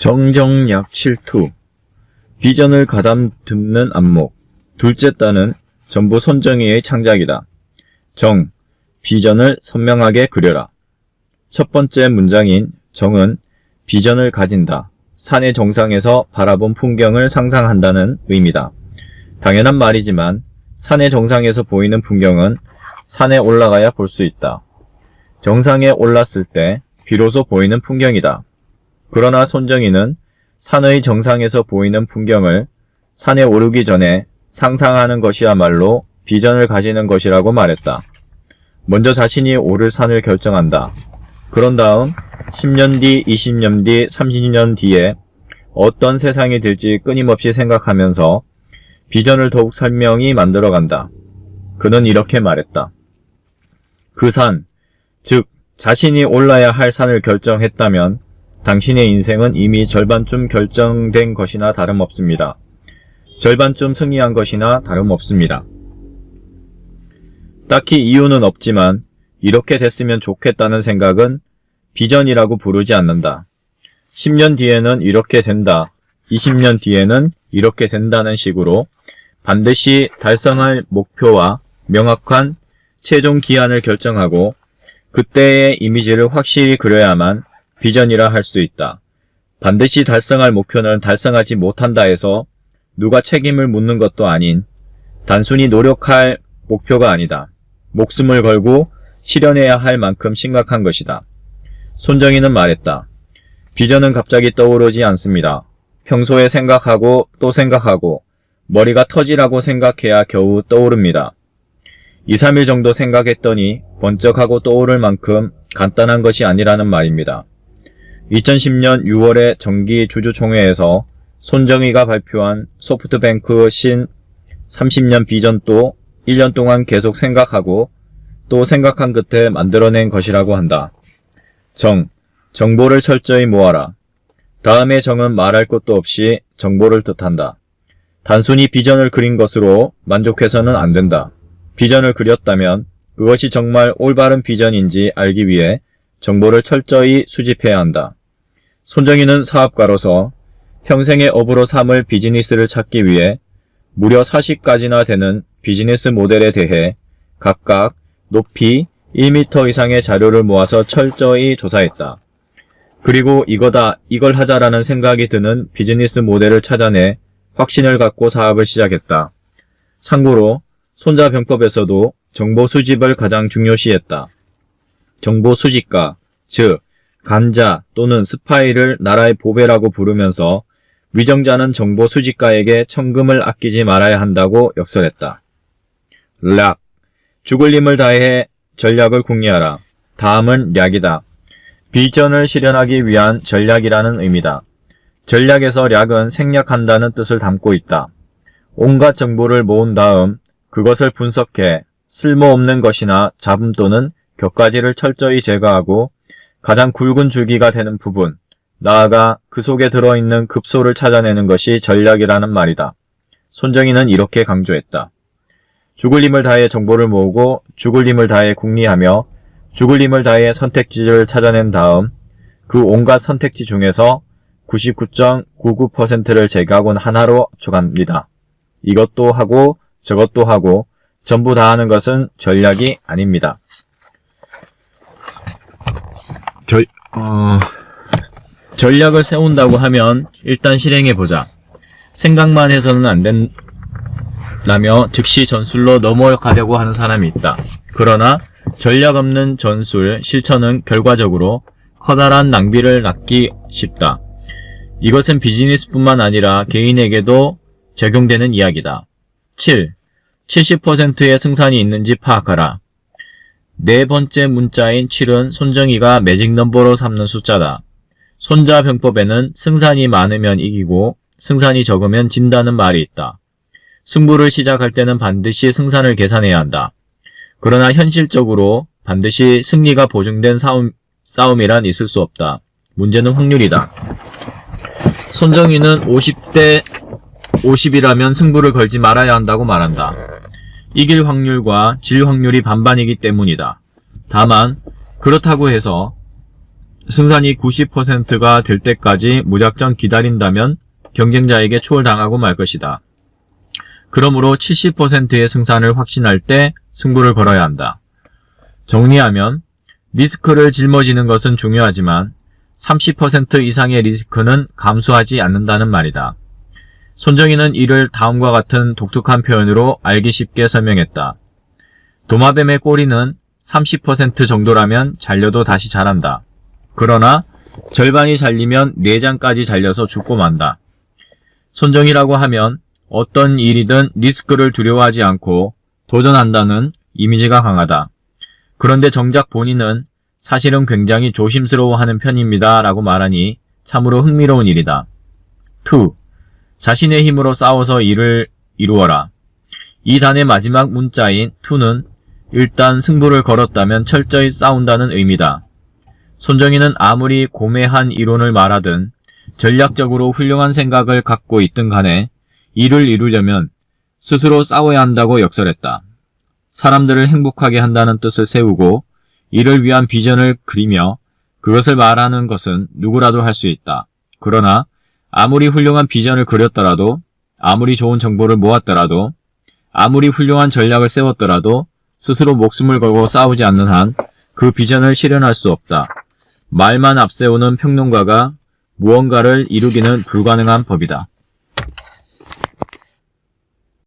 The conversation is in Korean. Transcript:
정정약 7투 비전을 가다듬는 안목. 둘째 단은 전부 손정희의 창작이다. 정, 비전을 선명하게 그려라. 첫 번째 문장인 정은 비전을 가진다. 산의 정상에서 바라본 풍경을 상상한다는 의미다. 당연한 말이지만 산의 정상에서 보이는 풍경은 산에 올라가야 볼 수 있다. 정상에 올랐을 때 비로소 보이는 풍경이다. 그러나 손정희는 산의 정상에서 보이는 풍경을 산에 오르기 전에 상상하는 것이야말로 비전을 가지는 것이라고 말했다. 먼저 자신이 오를 산을 결정한다. 그런 다음 10년 뒤, 20년 뒤, 30년 뒤에 어떤 세상이 될지 끊임없이 생각하면서 비전을 더욱 선명히 만들어간다. 그는 이렇게 말했다. 그 산, 즉 자신이 올라야 할 산을 결정했다면 당신의 인생은 이미 절반쯤 결정된 것이나 다름없습니다. 절반쯤 승리한 것이나 다름없습니다. 딱히 이유는 없지만 이렇게 됐으면 좋겠다는 생각은 비전이라고 부르지 않는다. 10년 뒤에는 이렇게 된다. 20년 뒤에는 이렇게 된다는 식으로 반드시 달성할 목표와 명확한 최종 기한을 결정하고 그때의 이미지를 확실히 그려야만 비전이라 할 수 있다. 반드시 달성할 목표는 달성하지 못한다 해서 누가 책임을 묻는 것도 아닌 단순히 노력할 목표가 아니다. 목숨을 걸고 실현해야 할 만큼 심각한 것이다. 손정희는 말했다. 비전은 갑자기 떠오르지 않습니다. 평소에 생각하고 또 생각하고 머리가 터지라고 생각해야 겨우 떠오릅니다. 2, 3일 정도 생각했더니 번쩍하고 떠오를 만큼 간단한 것이 아니라는 말입니다. 2010년 6월의 정기 주주총회에서 손정희가 발표한 소프트뱅크 신 30년 비전도 1년 동안 계속 생각하고 또 생각한 끝에 만들어낸 것이라고 한다. 정, 정보를 철저히 모아라. 다음에 정은 말할 것도 없이 정보를 뜻한다. 단순히 비전을 그린 것으로 만족해서는 안 된다. 비전을 그렸다면 그것이 정말 올바른 비전인지 알기 위해 정보를 철저히 수집해야 한다. 손정희는 사업가로서 평생의 업으로 삼을 비즈니스를 찾기 위해 무려 40가지나 되는 비즈니스 모델에 대해 각각 높이 1m 이상의 자료를 모아서 철저히 조사했다. 그리고 이걸 하자라는 생각이 드는 비즈니스 모델을 찾아내 확신을 갖고 사업을 시작했다. 참고로 손자병법에서도 정보 수집을 가장 중요시했다. 정보 수집가, 즉 간자 또는 스파이를 나라의 보배라고 부르면서 위정자는 정보 수집가에게 천금을 아끼지 말아야 한다고 역설했다. 락, 죽을 힘을 다해 전략을 궁리하라. 다음은 략이다. 비전을 실현하기 위한 전략이라는 의미다. 전략에서 략은 생략한다는 뜻을 담고 있다. 온갖 정보를 모은 다음 그것을 분석해 쓸모없는 것이나 잡음 또는 격가지를 철저히 제거하고 가장 굵은 줄기가 되는 부분, 나아가 그 속에 들어있는 급소를 찾아내는 것이 전략이라는 말이다. 손정희는 이렇게 강조했다. 죽을 힘을 다해 정보를 모으고 죽을 힘을 다해 궁리하며 죽을 힘을 다해 선택지를 찾아낸 다음 그 온갖 선택지 중에서 99.99%를 제거하곤 하나로 추가합니다. 이것도 하고 저것도 하고 전부 다 하는 것은 전략이 아닙니다. 전략을 세운다고 하면 일단 실행해보자. 생각만 해서는 안 된다며 즉시 전술로 넘어가려고 하는 사람이 있다. 그러나 전략 없는 전술, 실천은 결과적으로 커다란 낭비를 낳기 쉽다. 이것은 비즈니스뿐만 아니라 개인에게도 적용되는 이야기다. 7. 70%의 승산이 있는지 파악하라. 네 번째 문자인 7은 손정희가 매직 넘버로 삼는 숫자다. 손자병법에는 승산이 많으면 이기고 승산이 적으면 진다는 말이 있다. 승부를 시작할 때는 반드시 승산을 계산해야 한다. 그러나 현실적으로 반드시 승리가 보증된 싸움이란 있을 수 없다. 문제는 확률이다. 손정희는 50대 50이라면 승부를 걸지 말아야 한다고 말한다. 이길 확률과 질 확률이 반반이기 때문이다. 다만 그렇다고 해서 승산이 90%가 될 때까지 무작정 기다린다면 경쟁자에게 추월당하고 말 것이다. 그러므로 70%의 승산을 확신할 때 승부를 걸어야 한다. 정리하면 리스크를 짊어지는 것은 중요하지만 30% 이상의 리스크는 감수하지 않는다는 말이다. 손정희는 이를 다음과 같은 독특한 표현으로 알기 쉽게 설명했다. 도마뱀의 꼬리는 30% 정도라면 잘려도 다시 자란다. 그러나 절반이 잘리면 내장까지 잘려서 죽고 만다. 손정희라고 하면 어떤 일이든 리스크를 두려워하지 않고 도전한다는 이미지가 강하다. 그런데 정작 본인은 사실은 굉장히 조심스러워하는 편입니다 라고 말하니 참으로 흥미로운 일이다. 2. 자신의 힘으로 싸워서 일을 이루어라. 이 단의 마지막 문자인 2는 일단 승부를 걸었다면 철저히 싸운다는 의미다. 손정희는 아무리 고매한 이론을 말하든 전략적으로 훌륭한 생각을 갖고 있든 간에 일을 이루려면 스스로 싸워야 한다고 역설했다. 사람들을 행복하게 한다는 뜻을 세우고 이를 위한 비전을 그리며 그것을 말하는 것은 누구라도 할 수 있다. 그러나 아무리 훌륭한 비전을 그렸더라도, 아무리 좋은 정보를 모았더라도, 아무리 훌륭한 전략을 세웠더라도 스스로 목숨을 걸고 싸우지 않는 한 그 비전을 실현할 수 없다. 말만 앞세우는 평론가가 무언가를 이루기는 불가능한 법이다.